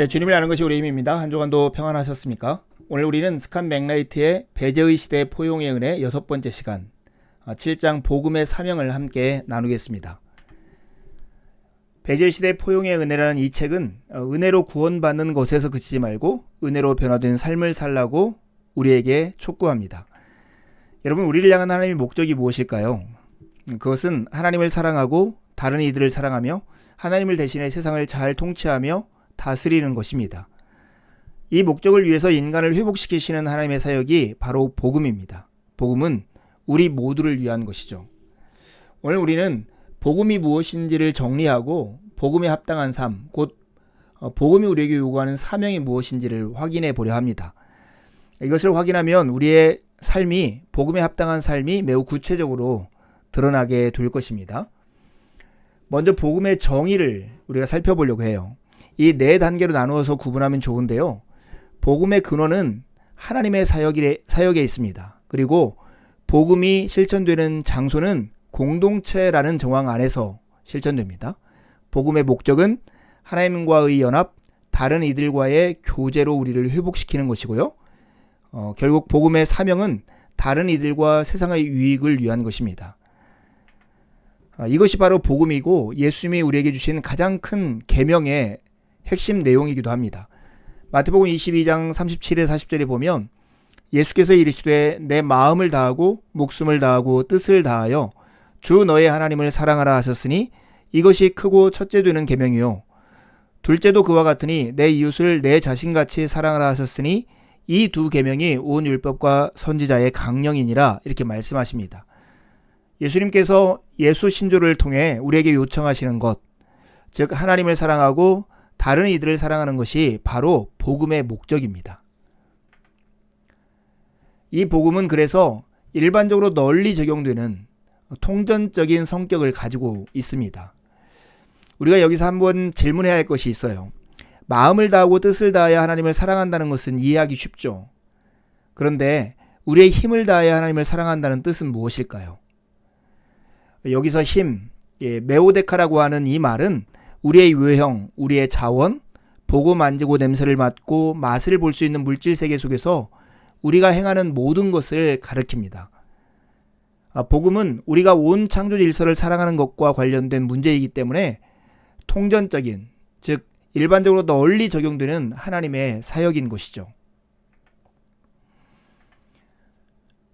네, 주님을 아는 것이 우리의 힘입니다. 한 주간도 평안하셨습니까? 오늘 우리는 스칸 맥라이트의 배제의 시대 포용의 은혜 6번째 시간 7장 복음의 사명을 함께 나누겠습니다. 배제의 시대 포용의 은혜라는 이 책은 은혜로 구원받는 것에서 그치지 말고 은혜로 변화된 삶을 살라고 우리에게 촉구합니다. 여러분, 우리를 향한 하나님의 목적이 무엇일까요? 그것은 하나님을 사랑하고 다른 이들을 사랑하며 하나님을 대신해 세상을 잘 통치하며 다스리는 것입니다. 이 목적을 위해서 인간을 회복시키시는 하나님의 사역이 바로 복음입니다. 복음은 우리 모두를 위한 것이죠. 오늘 우리는 복음이 무엇인지를 정리하고 복음에 합당한 삶, 곧 복음이 우리에게 요구하는 사명이 무엇인지를 확인해 보려 합니다. 이것을 확인하면 우리의 삶이 복음에 합당한 삶이 매우 구체적으로 드러나게 될 것입니다. 먼저 복음의 정의를 우리가 살펴보려고 해요. 이 4단계로 나누어서 구분하면 좋은데요. 복음의 근원은 하나님의 사역에 있습니다. 그리고 복음이 실천되는 장소는 공동체라는 정황 안에서 실천됩니다. 복음의 목적은 하나님과의 연합, 다른 이들과의 교제로 우리를 회복시키는 것이고요. 결국 복음의 사명은 다른 이들과 세상의 유익을 위한 것입니다. 이것이 바로 복음이고 예수님이 우리에게 주신 가장 큰 계명의 핵심 내용이기도 합니다. 마태복음 22장 37에 40절에 보면 예수께서 이르시되 내 마음을 다하고 목숨을 다하고 뜻을 다하여 주 너의 하나님을 사랑하라 하셨으니 이것이 크고 첫째 되는 계명이요 둘째도 그와 같으니 내 이웃을 내 자신같이 사랑하라 하셨으니 이 두 계명이 온 율법과 선지자의 강령이니라 이렇게 말씀하십니다. 예수님께서 예수 신조를 통해 우리에게 요청하시는 것, 즉 하나님을 사랑하고 다른 이들을 사랑하는 것이 바로 복음의 목적입니다. 이 복음은 그래서 일반적으로 널리 적용되는 통전적인 성격을 가지고 있습니다. 우리가 여기서 한번 질문해야 할 것이 있어요. 마음을 다하고 뜻을 다하여 하나님을 사랑한다는 것은 이해하기 쉽죠. 그런데 우리의 힘을 다하여 하나님을 사랑한다는 뜻은 무엇일까요? 여기서 힘, 메오데카라고 하는 이 말은 우리의 외형, 우리의 자원, 보고 만지고 냄새를 맡고 맛을 볼 수 있는 물질 세계 속에서 우리가 행하는 모든 것을 가리킵니다. 복음은 우리가 온 창조 질서를 사랑하는 것과 관련된 문제이기 때문에 통전적인, 즉 일반적으로 널리 적용되는 하나님의 사역인 것이죠.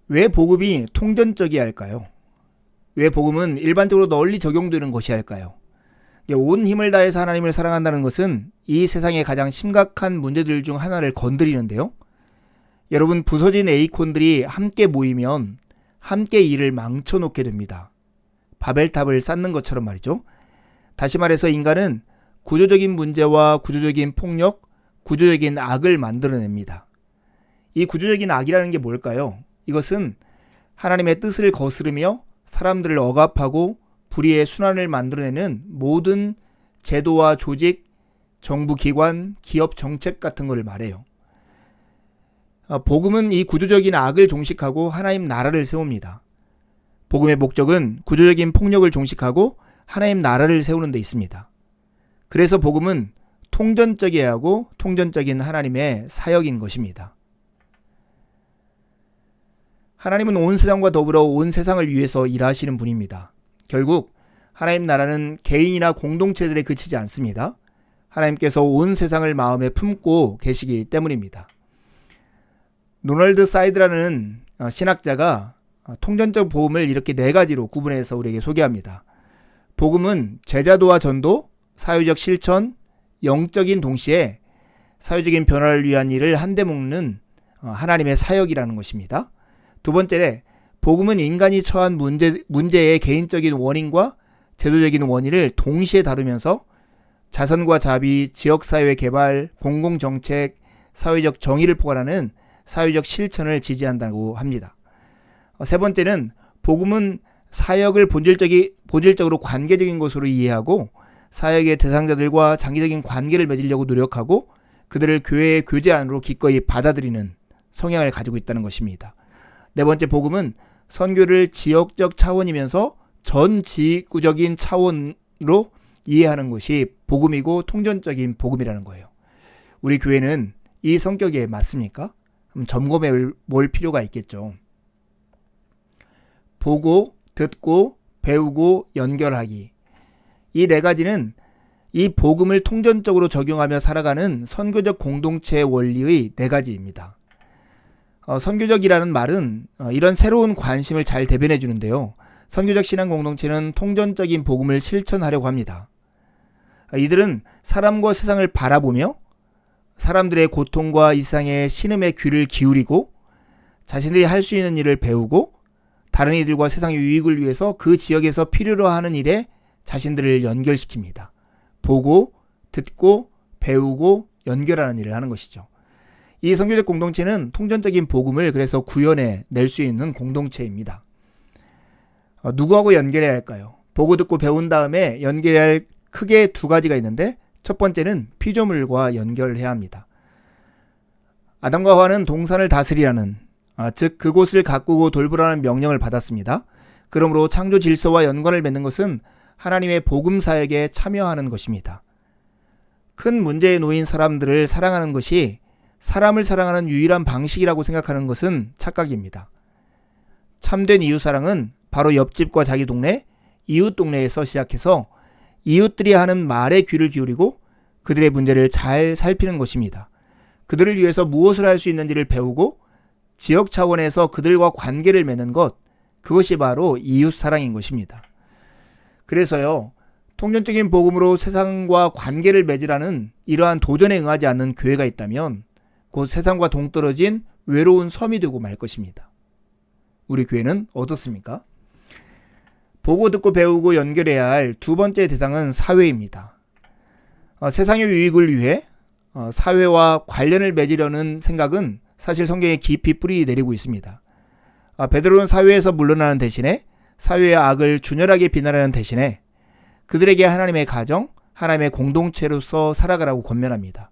왜 복음이 통전적이어야 할까요? 왜 복음은 일반적으로 널리 적용되는 것이 할까요? 온 힘을 다해서 하나님을 사랑한다는 것은 이 세상의 가장 심각한 문제들 중 하나를 건드리는데요. 여러분, 부서진 에이콘들이 함께 모이면 함께 일을 망쳐놓게 됩니다. 바벨탑을 쌓는 것처럼 말이죠. 다시 말해서 인간은 구조적인 문제와 구조적인 폭력, 구조적인 악을 만들어냅니다. 이 구조적인 악이라는 게 뭘까요? 이것은 하나님의 뜻을 거스르며 사람들을 억압하고 불의의 순환을 만들어내는 모든 제도와 조직, 정부 기관, 기업 정책 같은 것을 말해요. 복음은 이 구조적인 악을 종식하고 하나님 나라를 세웁니다. 복음의 목적은 구조적인 폭력을 종식하고 하나님 나라를 세우는 데 있습니다. 그래서 복음은 통전적이어야 하고 통전적인 하나님의 사역인 것입니다. 하나님은 온 세상과 더불어 온 세상을 위해서 일하시는 분입니다. 결국 하나님 나라는 개인이나 공동체들에 그치지 않습니다. 하나님께서 온 세상을 마음에 품고 계시기 때문입니다. 노널드 사이드라는 신학자가 통전적 복음을 이렇게 4가지로 구분해서 우리에게 소개합니다. 복음은 제자도와 전도, 사회적 실천, 영적인 동시에 사회적인 변화를 위한 일을 한데 묶는 하나님의 사역이라는 것입니다. 두 번째, 복음은 인간이 처한 문제의 개인적인 원인과 제도적인 원인을 동시에 다루면서 자선과 자비, 지역사회 개발, 공공정책, 사회적 정의를 포괄하는 사회적 실천을 지지한다고 합니다. 세 번째는 복음은 사역을 본질적으로 관계적인 것으로 이해하고 사역의 대상자들과 장기적인 관계를 맺으려고 노력하고 그들을 교회의 교제 안으로 기꺼이 받아들이는 성향을 가지고 있다는 것입니다. 네 번째, 복음은 선교를 지역적 차원이면서 전 지구적인 차원으로 이해하는 것이 복음이고 통전적인 복음이라는 거예요. 우리 교회는 이 성격에 맞습니까? 점검해 볼 필요가 있겠죠. 보고, 듣고, 배우고, 연결하기. 이 네 가지는 이 복음을 통전적으로 적용하며 살아가는 선교적 공동체의 원리의 네 가지입니다. 선교적이라는 말은 이런 새로운 관심을 잘 대변해 주는데요. 선교적 신앙 공동체는 통전적인 복음을 실천하려고 합니다. 이들은 사람과 세상을 바라보며 사람들의 고통과 일상의 신음에 귀를 기울이고 자신들이 할 수 있는 일을 배우고 다른 이들과 세상의 유익을 위해서 그 지역에서 필요로 하는 일에 자신들을 연결시킵니다. 보고, 듣고, 배우고, 연결하는 일을 하는 것이죠. 이 선교적 공동체는 통전적인 복음을 그래서 구현해 낼 수 있는 공동체입니다. 누구하고 연결해야 할까요? 보고, 듣고, 배운 다음에 연결해야 할 크게 두 가지가 있는데 첫 번째는 피조물과 연결해야 합니다. 아담과 하와는 동산을 다스리라는 즉 그곳을 가꾸고 돌보라는 명령을 받았습니다. 그러므로 창조 질서와 연관을 맺는 것은 하나님의 복음 사역에 참여하는 것입니다. 큰 문제에 놓인 사람들을 사랑하는 것이 사람을 사랑하는 유일한 방식이라고 생각하는 것은 착각입니다. 참된 이웃사랑은 바로 옆집과 자기 동네, 이웃 동네에서 시작해서 이웃들이 하는 말에 귀를 기울이고 그들의 문제를 잘 살피는 것입니다. 그들을 위해서 무엇을 할 수 있는지를 배우고 지역 차원에서 그들과 관계를 맺는 것, 그것이 바로 이웃사랑인 것입니다. 그래서요, 통전적인 복음으로 세상과 관계를 맺으라는 이러한 도전에 응하지 않는 교회가 있다면 곧 세상과 동떨어진 외로운 섬이 되고 말 것입니다. 우리 교회는 어떻습니까? 보고 듣고 배우고 연결해야 할 두 번째 대상은 사회입니다. 세상의 유익을 위해 사회와 관련을 맺으려는 생각은 사실 성경에 깊이 뿌리 내리고 있습니다. 베드로는 사회에서 물러나는 대신에 사회의 악을 준열하게 비난하는 대신에 그들에게 하나님의 가정, 하나님의 공동체로서 살아가라고 권면합니다.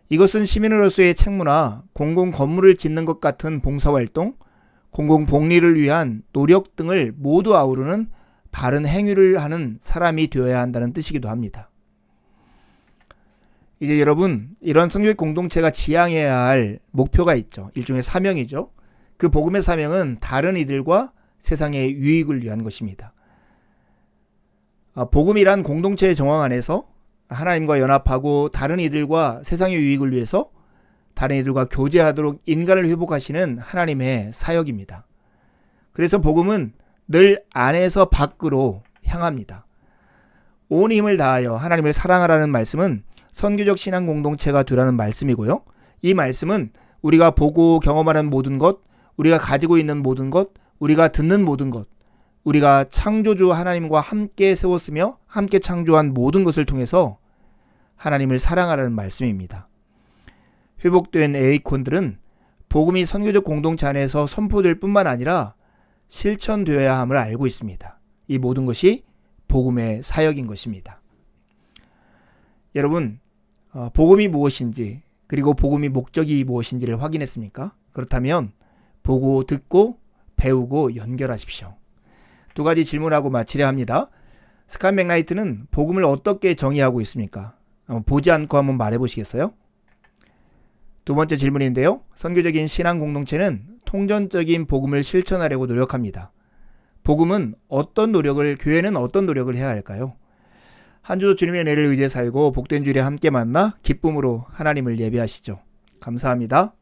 이것은 시민으로서의 책무나 공공 건물을 짓는 것 같은 봉사활동, 공공 복리를 위한 노력 등을 모두 아우르는 바른 행위를 하는 사람이 되어야 한다는 뜻이기도 합니다. 이제 여러분, 이런 성교육 공동체가 지향해야 할 목표가 있죠. 일종의 사명이죠. 그 복음의 사명은 다른 이들과 세상의 유익을 위한 것입니다. 복음이란 공동체의 정황 안에서 하나님과 연합하고 다른 이들과 세상의 유익을 위해서 다른 이들과 교제하도록 인간을 회복하시는 하나님의 사역입니다. 그래서 복음은 늘 안에서 밖으로 향합니다. 온 힘을 다하여 하나님을 사랑하라는 말씀은 선교적 신앙 공동체가 되라는 말씀이고요. 이 말씀은 우리가 보고 경험하는 모든 것, 우리가 가지고 있는 모든 것, 우리가 듣는 모든 것, 우리가 창조주 하나님과 함께 세웠으며 함께 창조한 모든 것을 통해서 하나님을 사랑하라는 말씀입니다. 회복된 에이콘들은 복음이 선교적 공동체 안에서 선포될 뿐만 아니라 실천되어야 함을 알고 있습니다. 이 모든 것이 복음의 사역인 것입니다. 여러분, 복음이 무엇인지 그리고 복음의 목적이 무엇인지를 확인했습니까? 그렇다면 보고 듣고 배우고 연결하십시오. 두 가지 질문하고 마치려 합니다. 스캇 맥나이트는 복음을 어떻게 정의하고 있습니까? 보지 않고 한번 말해보시겠어요? 두 번째 질문인데요. 선교적인 신앙 공동체는 통전적인 복음을 실천하려고 노력합니다. 복음은 교회는 어떤 노력을 해야 할까요? 한 주도 주님의 은혜를 의지해 살고 복된 주일에 함께 만나 기쁨으로 하나님을 예배하시죠. 감사합니다.